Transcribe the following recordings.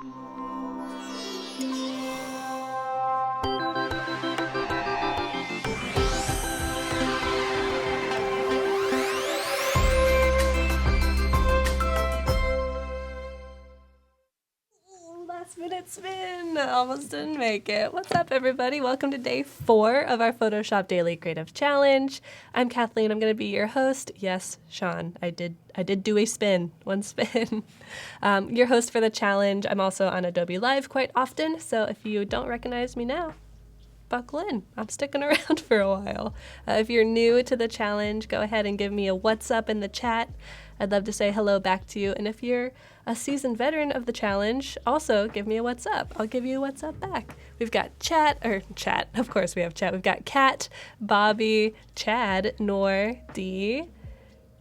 Last minute spin! Almost didn't make it. What's up, everybody? Welcome to day 4 of our Photoshop Daily Creative Challenge. I'm Kathleen. I'm going to be your host. Yes, Sean, I did do a spin. One spin. Your host for the challenge. I'm also on Adobe Live quite often, so if you don't recognize me now, buckle in. I'm sticking around for a while. If you're new to the challenge, go ahead and give me a what's up in the chat. I'd love to say hello back to you. And if you're a seasoned veteran of the challenge, also give me a what's up. I'll give you a what's up back. We've got chat, of course we have chat. We've got Kat, Bobby, Chad, Nor, Dee.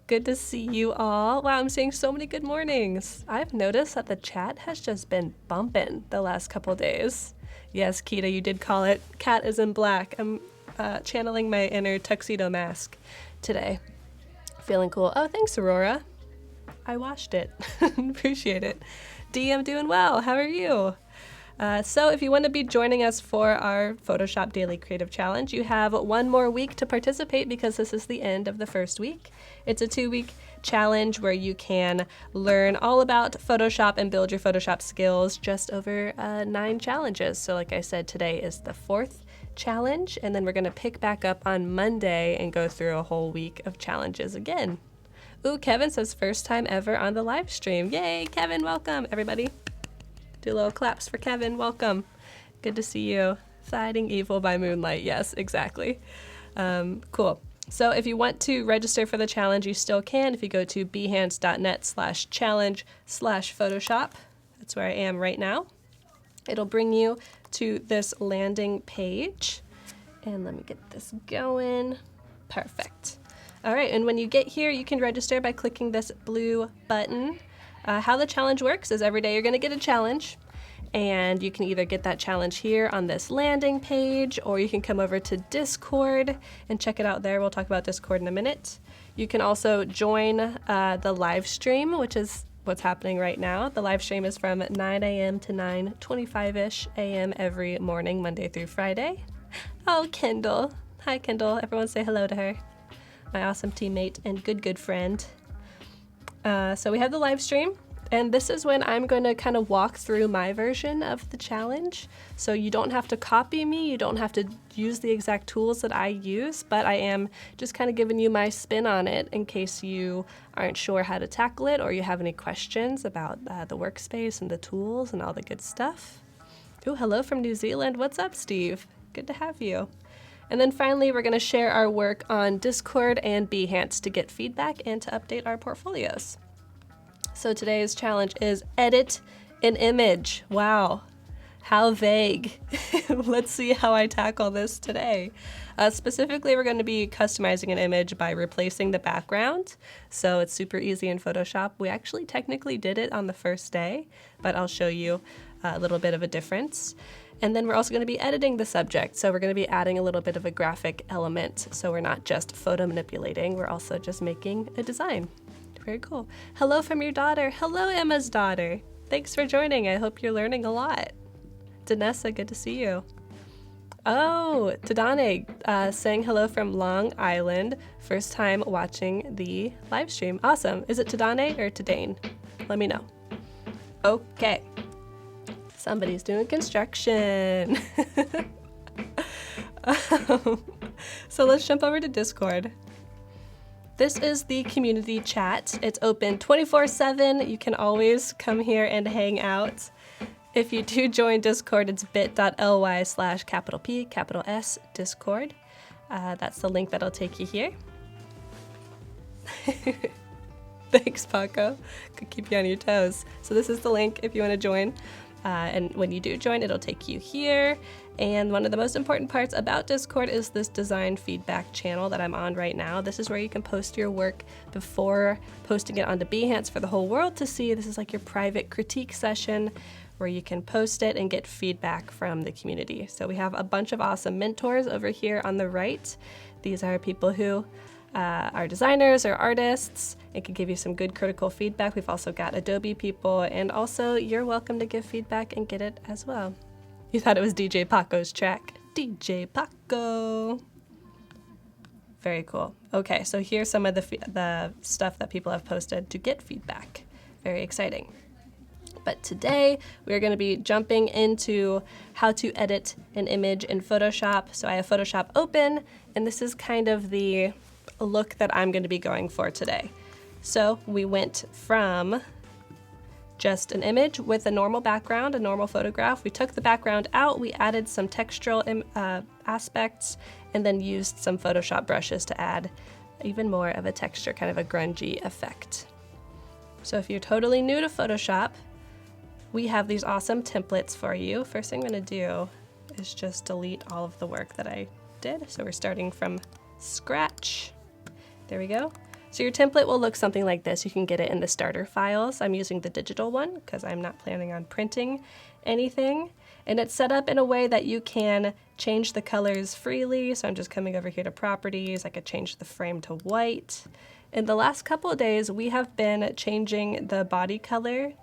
Good to see you all. Wow, I'm seeing so many good mornings. I've noticed that the chat has just been bumping the last couple days. Yes, Keita, you did call it. Cat is in black. I'm channeling my inner tuxedo mask today. Feeling cool. Oh, thanks, Aurora. I washed it. Appreciate it. Dee, I'm doing well. How are you? So if you want to be joining us for our Photoshop Daily Creative Challenge, you have one more week to participate because this is the end of the first week. It's a 2-week challenge where you can learn all about Photoshop and build your Photoshop skills just over 9 challenges. So like I said, today is the 4th challenge, and then we're going to pick back up on Monday and go through a whole week of challenges again. Ooh, Kevin says first time ever on the live stream. Yay, Kevin, welcome, everybody. Do little claps for Kevin, welcome. Good to see you. Fighting evil by moonlight, yes, exactly. Cool. So if you want to register for the challenge, you still can if you go to behance.net/challenge/Photoshop. That's where I am right now. It'll bring you to this landing page. And let me get this going. Perfect. All right, and when you get here, you can register by clicking this blue button. How the challenge works is every day you're going to get a challenge, and you can either get that challenge here on this landing page, or you can come over to Discord and check it out there. We'll talk about Discord in a minute. You can also join the live stream, which is what's happening right now. The live stream is from 9 a.m. to 9:25-ish a.m. every morning, Monday through Friday. Oh, Kendall. Hi, Kendall. Everyone say hello to her. My awesome teammate and good friend. So we have the live stream, and this is when I'm going to kind of walk through my version of the challenge. So you don't have to copy me, you don't have to use the exact tools that I use, but I am just kind of giving you my spin on it in case you aren't sure how to tackle it or you have any questions about the workspace and the tools and all the good stuff. Ooh, hello from New Zealand. What's up, Steve? Good to have you. And then finally, we're going to share our work on Discord and Behance to get feedback and to update our portfolios. So today's challenge is edit an image. Wow, how vague. Let's see how I tackle this today. Specifically, we're going to be customizing an image by replacing the background. So it's super easy in Photoshop. We actually technically did it on the first day, but I'll show you a little bit of a difference. And then we're also going to be editing the subject. So we're going to be adding a little bit of a graphic element. So we're not just photo manipulating, we're also just making a design. Very cool. Hello from your daughter. Hello, Emma's daughter. Thanks for joining. I hope you're learning a lot. Danessa, good to see you. Oh, Tadane saying hello from Long Island. First time watching the live stream. Awesome. Is it Tadane or Tadane? Let me know. Okay. Somebody's doing construction. So let's jump over to Discord. This is the community chat. It's open 24/7. You can always come here and hang out. If you do join Discord, it's bit.ly/P, Discord. That's the link that'll take you here. Thanks, Paco. Could keep you on your toes. So this is the link if you want to join. And when you do join, it'll take you here. And one of the most important parts about Discord is this design feedback channel that I'm on right now. This is where you can post your work before posting it onto Behance for the whole world to see. This is like your private critique session where you can post it and get feedback from the community. So we have a bunch of awesome mentors over here on the right. These are people who our designers or artists. It can give you some good critical feedback. We've also got Adobe people, and also you're welcome to give feedback and get it as well. You thought it was DJ Paco's track. DJ Paco. Very cool. Okay, so here's some of the stuff that people have posted to get feedback. Very exciting. But today we're going to be jumping into how to edit an image in Photoshop. So I have Photoshop open, and this is kind of the look that I'm going to be going for today. So we went from just an image with a normal background, a normal photograph. We took the background out, we added some textural aspects, and then used some Photoshop brushes to add even more of a texture, kind of a grungy effect. So if you're totally new to Photoshop, we have these awesome templates for you. First thing I'm going to do is just delete all of the work that I did. So we're starting from scratch. There we go. So your template will look something like this. You can get it in the starter files. I'm using the digital one because I'm not planning on printing anything. And it's set up in a way that you can change the colors freely. So I'm just coming over here to properties. I could change the frame to white. In the last couple of days, we have been changing the body color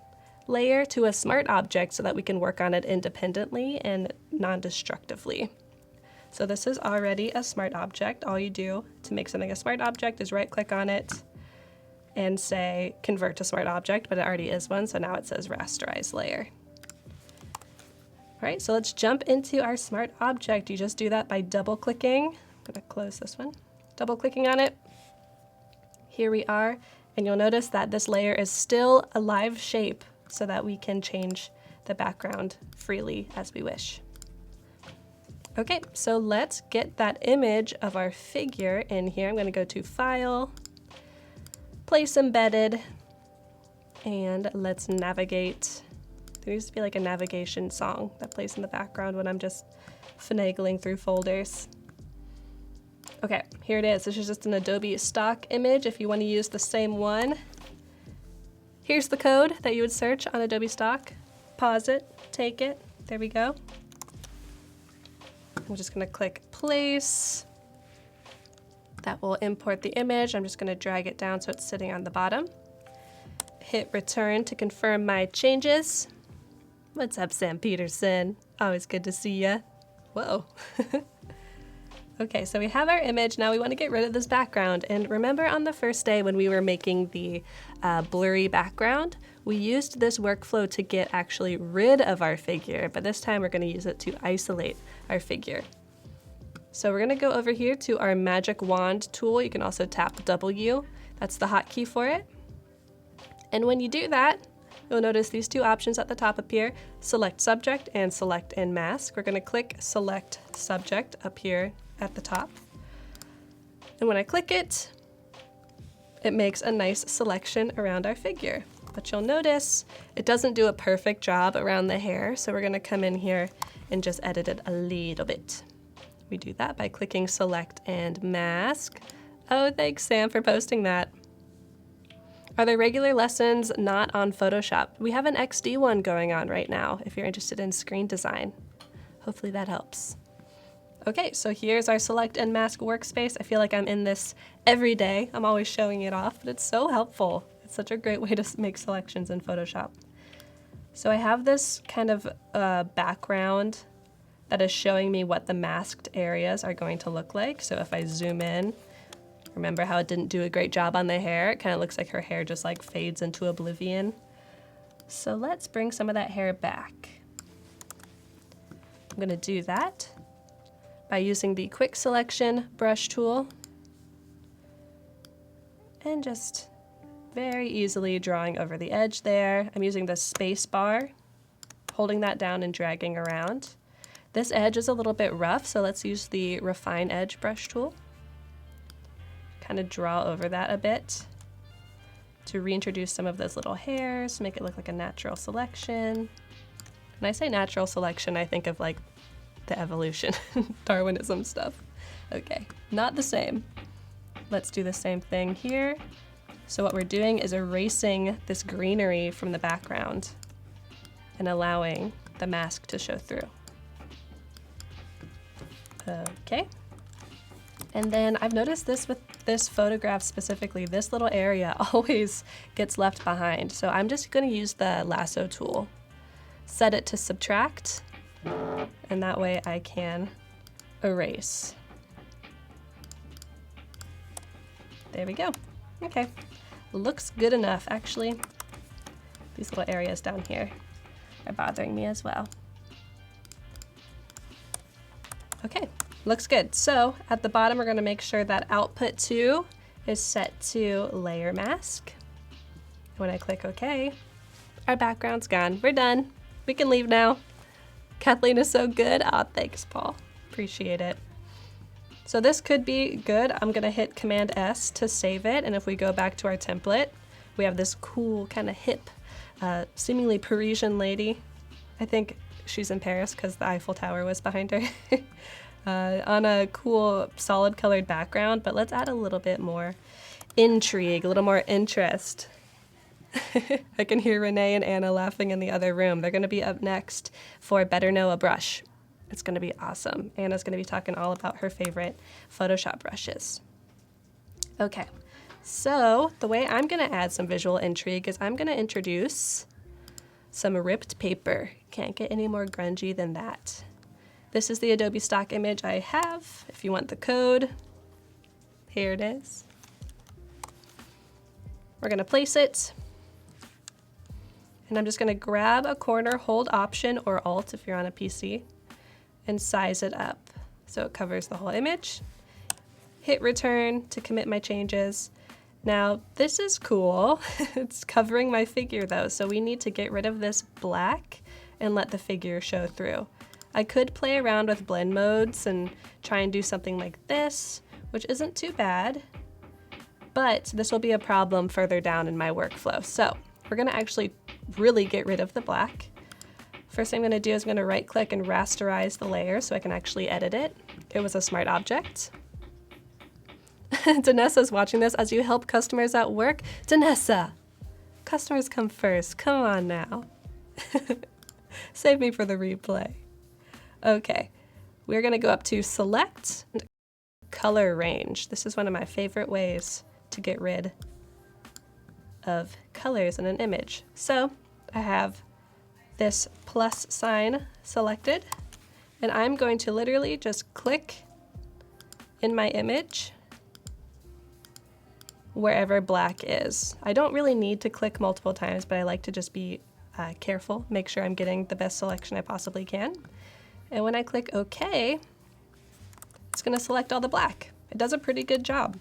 layer to a smart object so that we can work on it independently and non-destructively. So this is already a smart object. All you do to make something a smart object is right-click on it and say convert to smart object, but it already is one, so now it says rasterize layer. All right, so let's jump into our smart object. You just do that by double-clicking. I'm gonna close this one. Double-clicking on it. Here we are, and you'll notice that this layer is still a live shape so that we can change the background freely as we wish. Okay, so let's get that image of our figure in here. I'm going to go to File, Place Embedded, and let's navigate. There used to be like a navigation song that plays in the background when I'm just finagling through folders. Okay, here it is. This is just an Adobe stock image. If you want to use the same one, here's the code that you would search on Adobe Stock. Pause it, take it, there we go. I'm just gonna click place. That will import the image. I'm just gonna drag it down so it's sitting on the bottom. Hit return to confirm my changes. What's up, Sam Peterson? Always good to see ya. Whoa. Okay, so we have our image. Now we want to get rid of this background. And remember on the first day when we were making the blurry background, we used this workflow to get actually rid of our figure, but this time we're going to use it to isolate our figure. So we're going to go over here to our magic wand tool. You can also tap W. That's the hotkey for it. And when you do that, you'll notice these two options at the top appear, select subject and select and mask. We're going to click select subject up here at the top. And when I click it, it makes a nice selection around our figure. But you'll notice it doesn't do a perfect job around the hair, so we're gonna come in here and just edit it a little bit. We do that by clicking select and mask. Oh, thanks Sam for posting that. Are there regular lessons not on Photoshop? We have an XD one going on right now if you're interested in screen design. Hopefully that helps. Okay, so here's our select and mask workspace. I feel like I'm in this every day. I'm always showing it off, but it's so helpful. It's such a great way to make selections in Photoshop. So I have this kind of background that is showing me what the masked areas are going to look like. So if I zoom in, remember how it didn't do a great job on the hair? It kind of looks like her hair just like fades into oblivion. So let's bring some of that hair back. I'm gonna do that by using the quick selection brush tool and just very easily drawing over the edge there. I'm using the space bar, holding that down and dragging around. This edge is a little bit rough, so let's use the refine edge brush tool. Kind of draw over that a bit to reintroduce some of those little hairs, make it look like a natural selection. When I say natural selection, I think of like the evolution, Darwinism stuff. Okay, not the same. Let's do the same thing here. So what we're doing is erasing this greenery from the background and allowing the mask to show through. Okay. And then I've noticed this with this photograph specifically, this little area always gets left behind. So I'm just going to use the lasso tool, set it to subtract, and that way I can erase. There we go. Okay, looks good enough. Actually, these little areas down here are bothering me as well. Okay, looks good. So at the bottom, we're gonna make sure that output 2 is set to layer mask. When I click OK, our background's gone. We're done. We can leave now. Kathleen is so good. Aw, thanks, Paul. Appreciate it. So this could be good. I'm gonna hit Command S to save it. And if we go back to our template, we have this cool kind of hip, seemingly Parisian lady. I think she's in Paris because the Eiffel Tower was behind her. On a cool solid colored background, but let's add a little bit more intrigue, a little more interest. I can hear Renee and Anna laughing in the other room. They're gonna be up next for Better Know a Brush. It's gonna be awesome. Anna's gonna be talking all about her favorite Photoshop brushes. Okay, so the way I'm gonna add some visual intrigue is I'm gonna introduce some ripped paper. Can't get any more grungy than that. This is the Adobe stock image I have. If you want the code, here it is. We're gonna place it. And I'm just gonna grab a corner, hold Option or Alt if you're on a PC, and size it up so it covers the whole image. Hit return to commit my changes. Now this is cool. It's covering my figure though, so we need to get rid of this black and let the figure show through. I could play around with blend modes and try and do something like this, which isn't too bad, but this will be a problem further down in my workflow. So we're gonna actually really get rid of the black. First thing I'm gonna do is I'm gonna right click and rasterize the layer so I can actually edit it. It was a smart object. Danessa's watching this as you help customers at work. Danessa, customers come first, come on now. Save me for the replay. Okay, we're gonna go up to Select, Color Range. This is one of my favorite ways to get rid of colors in an image. So I have this plus sign selected, and I'm going to literally just click in my image wherever black is. I don't really need to click multiple times, but I like to just be careful, make sure I'm getting the best selection I possibly can. And when I click OK, it's gonna select all the black. It does a pretty good job.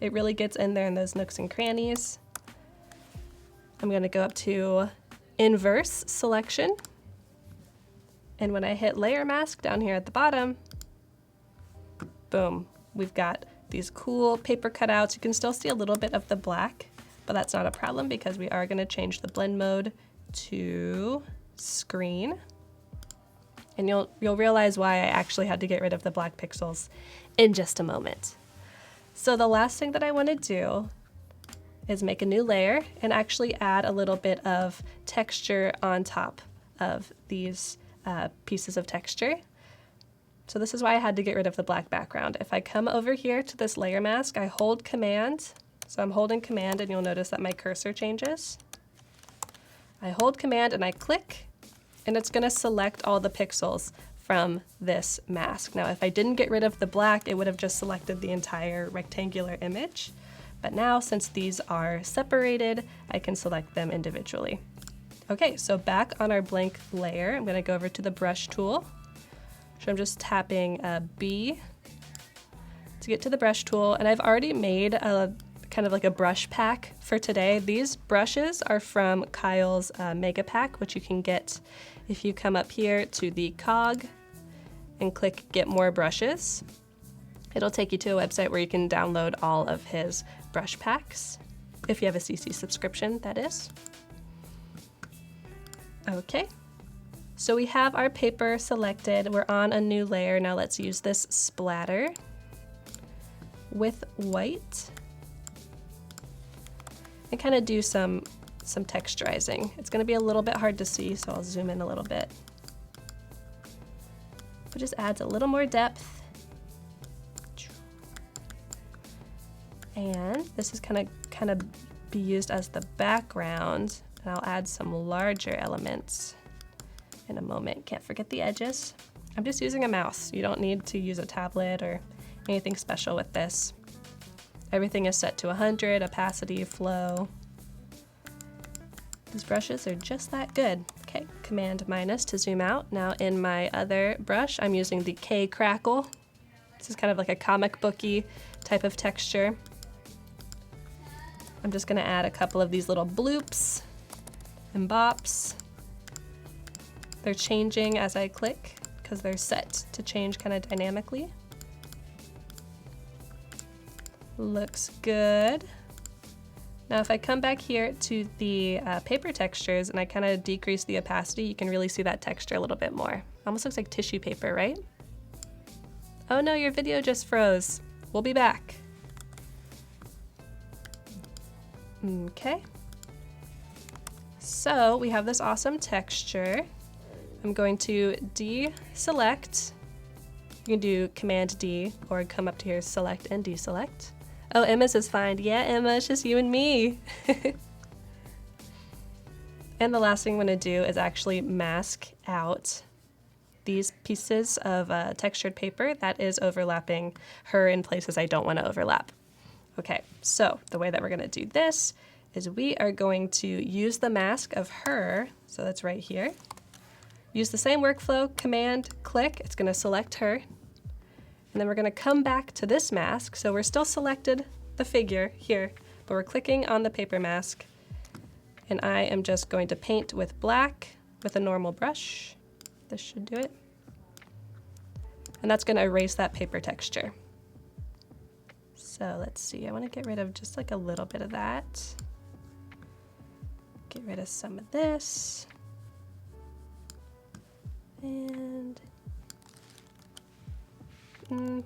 It really gets in there in those nooks and crannies. I'm gonna go up to Inverse Selection. And when I hit Layer Mask down here at the bottom, boom, we've got these cool paper cutouts. You can still see a little bit of the black, but that's not a problem because we are gonna change the blend mode to screen. And you'll realize why I actually had to get rid of the black pixels in just a moment. So the last thing that I want to do is make a new layer and actually add a little bit of texture on top of these pieces of texture. So this is why I had to get rid of the black background. If I come over here to this layer mask, I hold Command. So I'm holding Command and you'll notice that my cursor changes. I hold Command and I click, and it's gonna select all the pixels from this mask. Now, if I didn't get rid of the black, it would have just selected the entire rectangular image. But now, since these are separated, I can select them individually. Okay, so back on our blank layer, I'm gonna go over to the brush tool. So I'm just tapping B to get to the brush tool, and I've already made a kind of like a brush pack for today. These brushes are from Kyle's Mega Pack, which you can get if you come up here to the cog and click Get More Brushes. It'll take you to a website where you can download all of his brush packs, if you have a CC subscription, that is. Okay, so we have our paper selected. We're on a new layer. Now let's use this splatter with white and kind of do some texturizing. It's gonna be a little bit hard to see, so I'll zoom in a little bit. But just adds a little more depth. And this is kind of be used as the background, and I'll add some larger elements in a moment. Can't forget the edges. I'm just using a mouse. You don't need to use a tablet or anything special with this. Everything is set to 100, opacity, flow. These brushes are just that good. Okay, Command minus to zoom out. Now in my other brush, I'm using the K Crackle. This is kind of like a comic booky type of texture. I'm just gonna add a couple of these little bloops and bops. They're changing as I click because they're set to change kind of dynamically. Looks good. Now if I come back here to the paper textures and I kind of decrease the opacity, you can really see that texture a little bit more. Almost looks like tissue paper, right? Oh no, your video just froze. We'll be back. Okay. So we have this awesome texture. I'm going to deselect. You can do Command D or come up to here, select and deselect. Oh, Emma's is fine. Yeah, Emma, it's just you and me. And the last thing I'm gonna do is actually mask out these pieces of textured paper that is overlapping her in places I don't wanna overlap. Okay, so the way that we're gonna do this is we are going to use the mask of her, so that's right here. Use the same workflow, Command, click, it's gonna select her. And then we're gonna come back to this mask. So we're still selected the figure here, but we're clicking on the paper mask. And I am just going to paint with black with a normal brush. This should do it. And that's gonna erase that paper texture. So let's see, I wanna get rid of just like a little bit of that. Get rid of some of this. And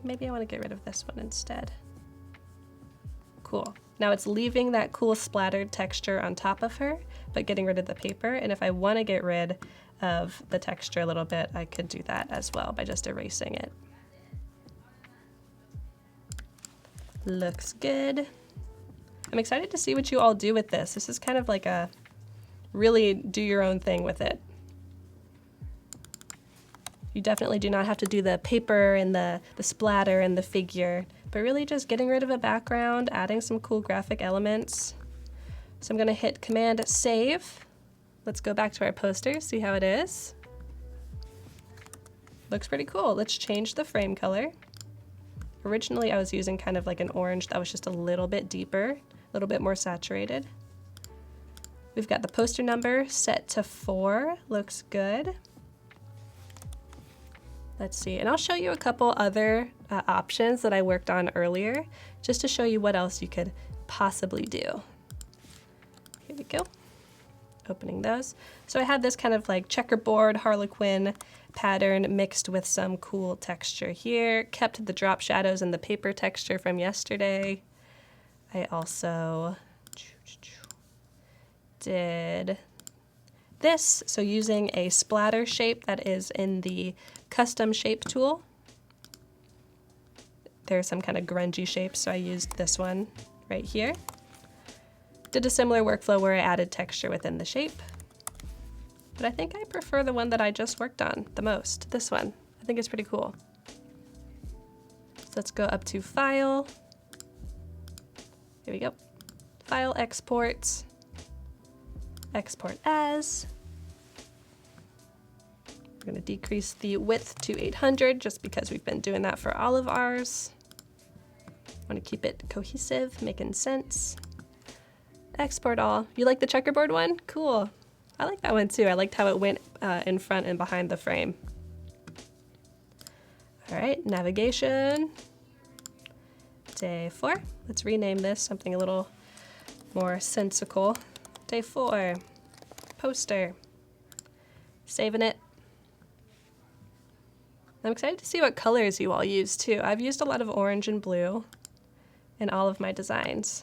maybe I want to get rid of this one instead. Cool. Now it's leaving that cool splattered texture on top of her, but getting rid of the paper. And if I want to get rid of the texture a little bit, I could do that as well by just erasing it. Looks good. I'm excited to see what you all do with this. This is kind of like a really do your own thing with it. You definitely do not have to do the paper and the splatter and the figure, but really just getting rid of a background, adding some cool graphic elements. So I'm gonna hit Command Save. Let's go back to our poster, see how it is. Looks pretty cool. Let's change the frame color. Originally I was using kind of like an orange that was just a little bit deeper, a little bit more saturated. We've got the poster number set to 4, looks good. Let's see, and I'll show you a couple other options that I worked on earlier, just to show you what else you could possibly do. Here we go, opening those. So I had this kind of like checkerboard Harlequin pattern mixed with some cool texture here, kept the drop shadows and the paper texture from yesterday. I also did this, so using a splatter shape that is in the custom shape tool. There's some kind of grungy shapes, so I used this one right here. Did a similar workflow where I added texture within the shape. But I think I prefer the one that I just worked on the most, this one. I think it's pretty cool. So let's go up to File. Here we go. File, Export. Export as. We're going to decrease the width to 800 just because we've been doing that for all of ours. Want to keep it cohesive, making sense. Export all. You like the checkerboard one? Cool. I like that one too. I liked how it went in front and behind the frame. All right, navigation. Day 4. Let's rename this something a little more sensical. Day 4. Poster. Saving it. I'm excited to see what colors you all use too. I've used a lot of orange and blue in all of my designs.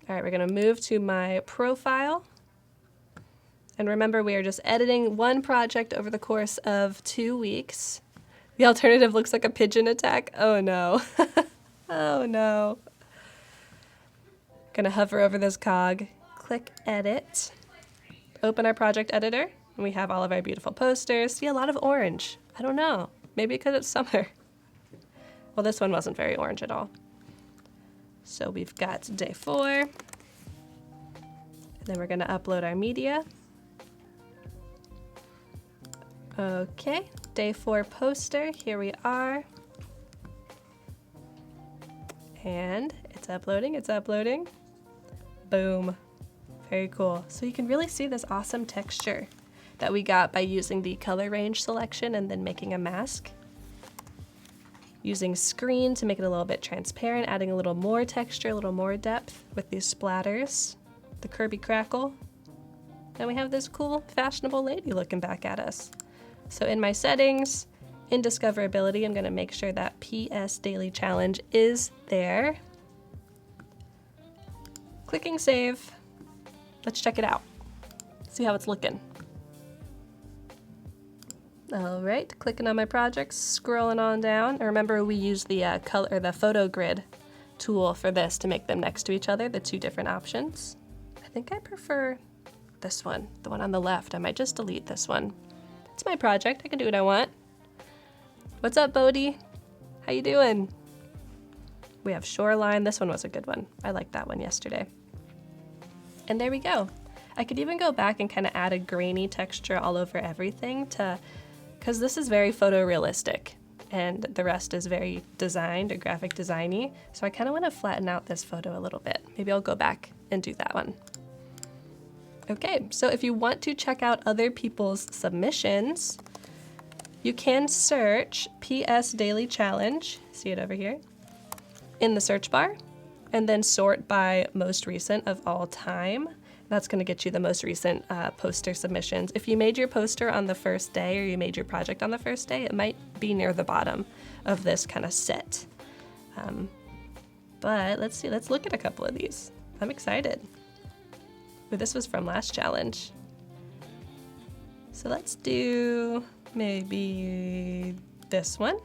All right, we're gonna move to my profile. And remember, we are just editing one project over the course of 2 weeks. The alternative looks like a pigeon attack. Oh no. Oh no. Gonna hover over this cog, click edit, open our project editor, and we have all of our beautiful posters. See a lot of orange. I don't know, maybe because it's summer. Well, this one wasn't very orange at all. So we've got day 4. And then we're gonna upload our media. Okay, day 4 poster, here we are. And it's uploading, it's uploading. Boom, very cool. So you can really see this awesome texture that we got by using the color range selection and then making a mask. Using screen to make it a little bit transparent, adding a little more texture, a little more depth with these splatters, the Kirby crackle. And we have this cool, fashionable lady looking back at us. So in my settings, in discoverability, I'm gonna make sure that PS Daily Challenge is there. Clicking save. Let's check it out. See how it's looking. All right, clicking on my projects, scrolling on down. And remember, we use the the photo grid tool for this to make them next to each other, the 2 different options. I think I prefer this one, the one on the left. I might just delete this one. It's my project, I can do what I want. What's up, Bodhi? How you doing? We have shoreline. This one was a good one. I liked that one yesterday. And there we go. I could even go back and kind of add a grainy texture all over everything because this is very photorealistic and the rest is very designed or graphic designy. So I kind of want to flatten out this photo a little bit. Maybe I'll go back and do that one. Okay, so if you want to check out other people's submissions, you can search PS Daily Challenge, see it over here, in the search bar, and then sort by most recent of all time. That's going to get you the most recent poster submissions. If you made your poster on the first day or you made your project on the first day, it might be near the bottom of this kind of set. But let's see, let's look at a couple of these. I'm excited. Ooh, this was from last challenge. So let's do maybe this one.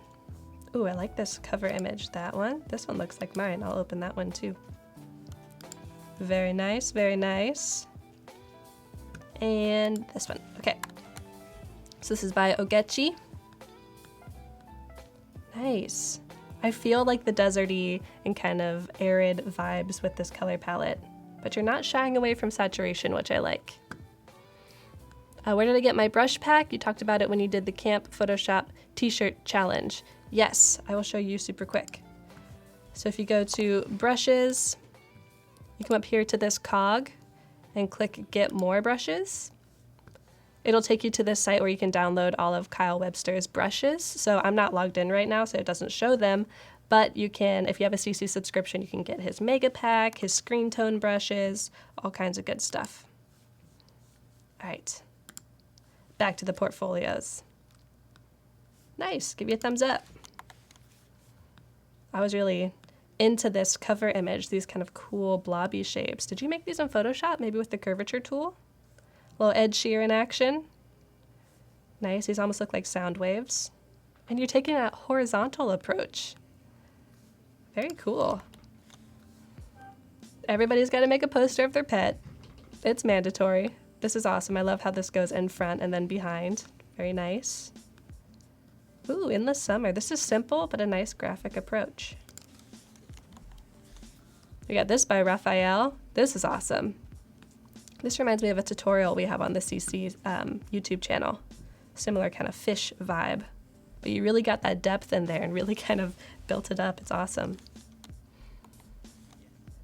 Ooh, I like this cover image, that one. This one looks like mine. I'll open that one too. Very nice, very nice. And this one, okay. So this is by Ogechi. Nice. I feel like the deserty and kind of arid vibes with this color palette, but you're not shying away from saturation, which I like. Where did I get my brush pack? You talked about it when you did the Camp Photoshop t-shirt challenge. Yes, I will show you super quick. So if you go to brushes, you come up here to this cog and click get more brushes. It'll take you to this site where you can download all of Kyle Webster's brushes. So I'm not logged in right now, so it doesn't show them, but you can, if you have a CC subscription, you can get his mega pack, his screen tone brushes, all kinds of good stuff. All right, back to the portfolios. Nice, give you a thumbs up. I was really into this cover image, these kind of cool blobby shapes. Did you make these in Photoshop, maybe with the curvature tool? A little Ed Sheeran action. Nice, these almost look like sound waves. And you're taking a horizontal approach. Very cool. Everybody's got to make a poster of their pet. It's mandatory. This is awesome. I love how this goes in front and then behind. Very nice. Ooh, in the summer. This is simple, but a nice graphic approach. We got this by Raphael. This is awesome. This reminds me of a tutorial we have on the CC YouTube channel. Similar kind of fish vibe. But you really got that depth in there and really kind of built it up. It's awesome.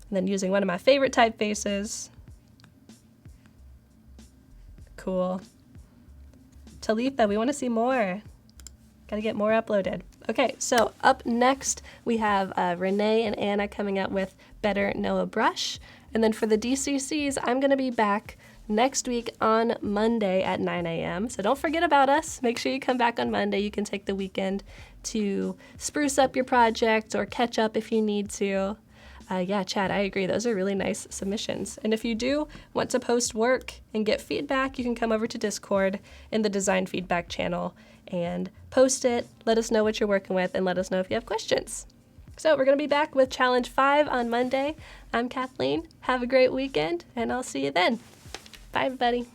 And then using one of my favorite typefaces. Cool. Talitha, we want to see more. Got to get more uploaded. Okay, so up next we have Renee and Anna coming out with Better Know a Brush. And then for the DCCs, I'm going to be back next week on Monday at 9 a.m. So don't forget about us. Make sure you come back on Monday. You can take the weekend to spruce up your project or catch up if you need to. Yeah, Chad, I agree. Those are really nice submissions. And if you do want to post work and get feedback, you can come over to Discord in the design feedback channel and post it. Let us know what you're working with and let us know if you have questions. So we're going to be back with Challenge 5 on Monday. I'm Kathleen. Have a great weekend, and I'll see you then. Bye, everybody.